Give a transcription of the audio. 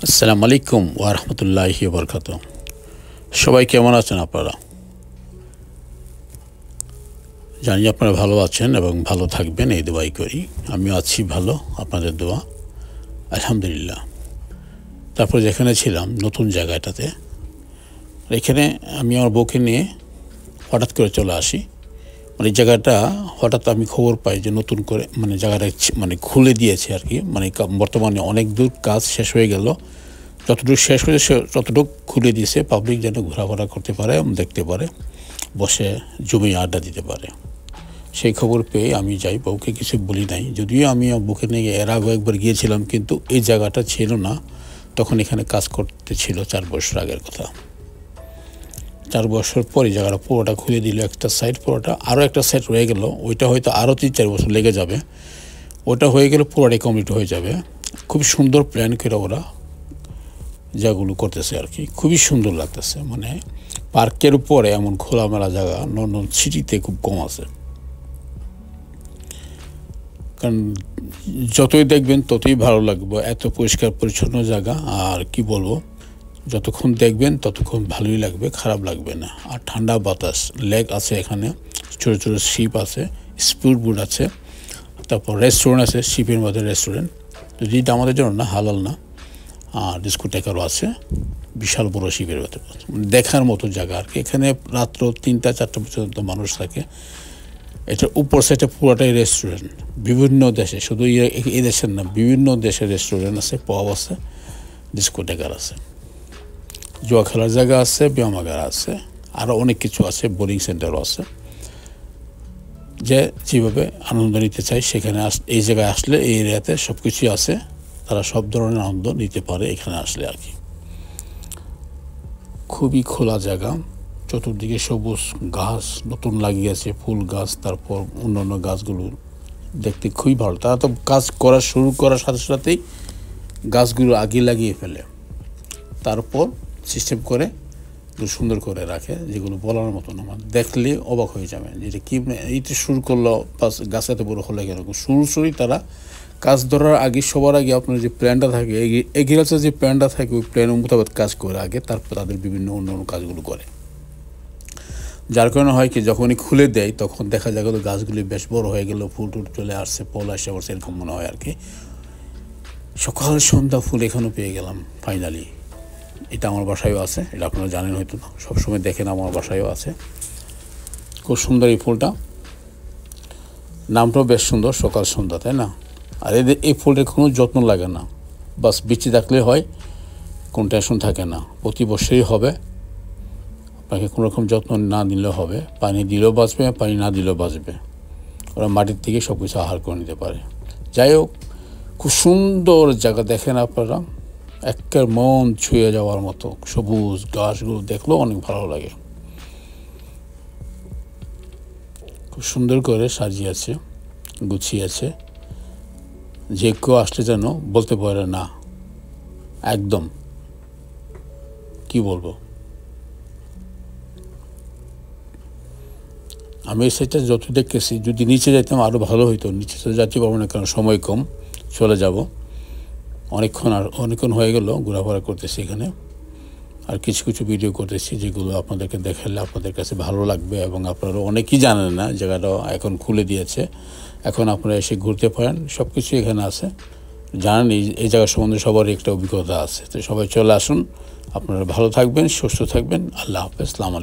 আসসালামু আলাইকুম ওয়া রাহমাতুল্লাহি ওয়া বারাকাতুহু। সবাই কেমন আছেন আপনারা? জানি আপনারা ভালো আছেন এবং ভালো থাকবেন, এই দোয়াই করি। আমিও আছি ভালো, আপনাদের দোয়া, আলহামদুলিল্লাহ। তারপর যেখানে ছিলাম নতুন জায়গাটাতে, এখানে আমি আমার বউকে নিয়ে হঠাৎ করে চলে আসি। মানে এই জায়গাটা হঠাৎ আমি খবর পাই যে নতুন করে জায়গাটা খুলে দিয়েছে আর কি। বর্তমানে অনেক দূর কাজ শেষ হয়ে গেল, যতটুকু শেষ হয়েছে ততটুকু খুলে দিয়েছে, পাবলিক যেন ঘোরাফেরা করতে পারে, দেখতে পারে, বসে জমিয়ে আড্ডা দিতে পারে। সেই খবর পেয়ে আমি যাই, বউকে কিছু বলি নাই। যদিও আমি বউকে নিয়ে এর আগে একবার গিয়েছিলাম, কিন্তু এই জায়গাটা ছিল না তখন, এখানে কাজ করতে ছিল 4 বছর আগের কথা। 4 বছর পরে জায়গাটা পুরোটা খুলে দিল, একটা সাইড পুরোটা, আরও একটা সাইড রয়ে গেল, ওইটা হয়তো আরও 3-4 বছর লেগে যাবে। ওটা হয়ে গেলে পুরোটাই কমপ্লিট হয়ে যাবে। খুব সুন্দর প্ল্যান করে ওরা জায়গাগুলো করতেছে আর কি, খুবই সুন্দর লাগতেছে। মানে পার্কের উপরে এমন খোলামেলা জায়গা লন্ডন সিটিতে খুব কম আছে। কারণ যতই দেখবেন ততই ভালো লাগবে, এত পরিষ্কার পরিচ্ছন্ন জায়গা। আর কি বলবো, যতক্ষণ দেখবেন ততক্ষণ ভালোই লাগবে, খারাপ লাগবে না। আর ঠান্ডা বাতাস, লেক আছে এখানে, ছোটো ছোটো শিপ আছে, স্পিড বোট আছে, তারপর রেস্টুরেন্ট আছে, শিপের মধ্যে রেস্টুরেন্ট, তো যেটা আমাদের জন্য না, হালাল না। আর ডিস্কোটেকারও আছে, বিশাল বড় শিপের ভেতরে, দেখার মতো জায়গা আর কি। এখানে রাত্র 3টা-4টা পর্যন্ত মানুষ থাকে। এটার উপর সাইডে পুরোটাই রেস্টুরেন্ট, বিভিন্ন দেশে, শুধু এই দেশের না, বিভিন্ন দেশের রেস্টুরেন্ট আছে, পব আছে, ডিস্কোটেকার আছে, জুয়া খেলার জায়গা আছে, ব্যায়ামাগার আছে, আরও অনেক কিছু আছে, বোলিং সেন্টারও আছে। যে যেভাবে আনন্দ নিতে চাই সেখানে এই জায়গায় আসলে, এই এরিয়াতে সব কিছুই আছে, তারা সব ধরনের আনন্দ নিতে পারে এখানে আসলে আর কি। খুবই খোলা জায়গা, চতুর্দিকে সবুজ ঘাস নতুন লাগিয়েছে, ফুল গাছ, তারপর অন্যান্য গাছগুলো দেখতে খুবই ভালো। তারা তো কাজ শুরু করার সাথে সাথেই গাছগুলো আগে লাগিয়ে ফেলে, তারপর সিস্টেম করে সুন্দর করে রাখে, যেগুলো বলার মতো না। দেখলে অবাক হয়ে যাবে যেটা কি, এইটা শুরু করলো, গাছ এত বড় হলে কেন। শুরুই তারা কাজ ধরার আগে, সবার আগে আপনার যে প্ল্যানটা থাকে, এগ্রিকালচার যে প্ল্যানটা থাকে, ওই প্ল্যান মোতাবেক কাজ করে আগে, তারপর তাদের বিভিন্ন অন্য কাজগুলো করে। যার কারণে হয় কি, যখনই খুলে দেয় তখন দেখা যায় গাছগুলি বেশ বড় হয়ে গেল, ফুল টুল চলে আসছে, ফল আসছে, আবার সেরকম মনে হয় আর কি। সকাল সন্ধ্যা ফুল এখানেও পেয়ে গেলাম ফাইনালি। এটা আমার বাসায়ও আছে, এটা আপনারা জানেন হয়তো না, সবসময় দেখেন, আমার বাসায়ও আছে। খুব সুন্দর এই ফুলটা, নামটাও বেশ সুন্দর, সকাল সন্ধ্যা, তাই না? আর এই ফুলটার কোনো যত্ন লাগে না, বাস বিচি থাকলে হয়, কোনো টেনশন থাকে না। প্রতি বছরই হবে, আপনাকে কোনো রকম যত্ন না নিলেও হবে। পানি দিলেও বাঁচবে, পানি না দিলেও বাঁচবে। ওরা মাটির থেকে সব কিছু আহার করে নিতে পারে। যাই হোক, খুব সুন্দর জায়গা, দেখেন আপনারা, একের মন ছুঁয়ে যাওয়ার মতো সবুজ গাছগুলো দেখলেও অনেক ভালো লাগে। খুব সুন্দর করে সাজিয়েছে, গুছিয়েছে, যে কেউ আসলে যেন বলতে পারে না, একদম কি বলবো। আমি সেটা যত দেখেছি, যদি নিচে যেতাম আরও ভালো হইতো। নিচে তো যাতে পারবো না, কারণ সময় কম, চলে যাব অনেকক্ষণ হয়ে গেল ঘোরাফেরা করতেছি এখানে। আর কিছু কিছু ভিডিও করতেছি, যেগুলো আপনাদেরকে দেখালে আপনাদের কাছে ভালো লাগবে, এবং আপনারা অনেকেই জানেন না জায়গাটা এখন খুলে দিয়েছে। এখন আপনারা এসে ঘুরতে পারেন, সব কিছু এখানে আছে। জানেন এই জায়গা সম্বন্ধে সবারই একটা অভিজ্ঞতা আছে। তো সবাই চলে আসুন, আপনারা ভালো থাকবেন, সুস্থ থাকবেন। আল্লাহ হাফেজ, আসসালামু আলাইকুম।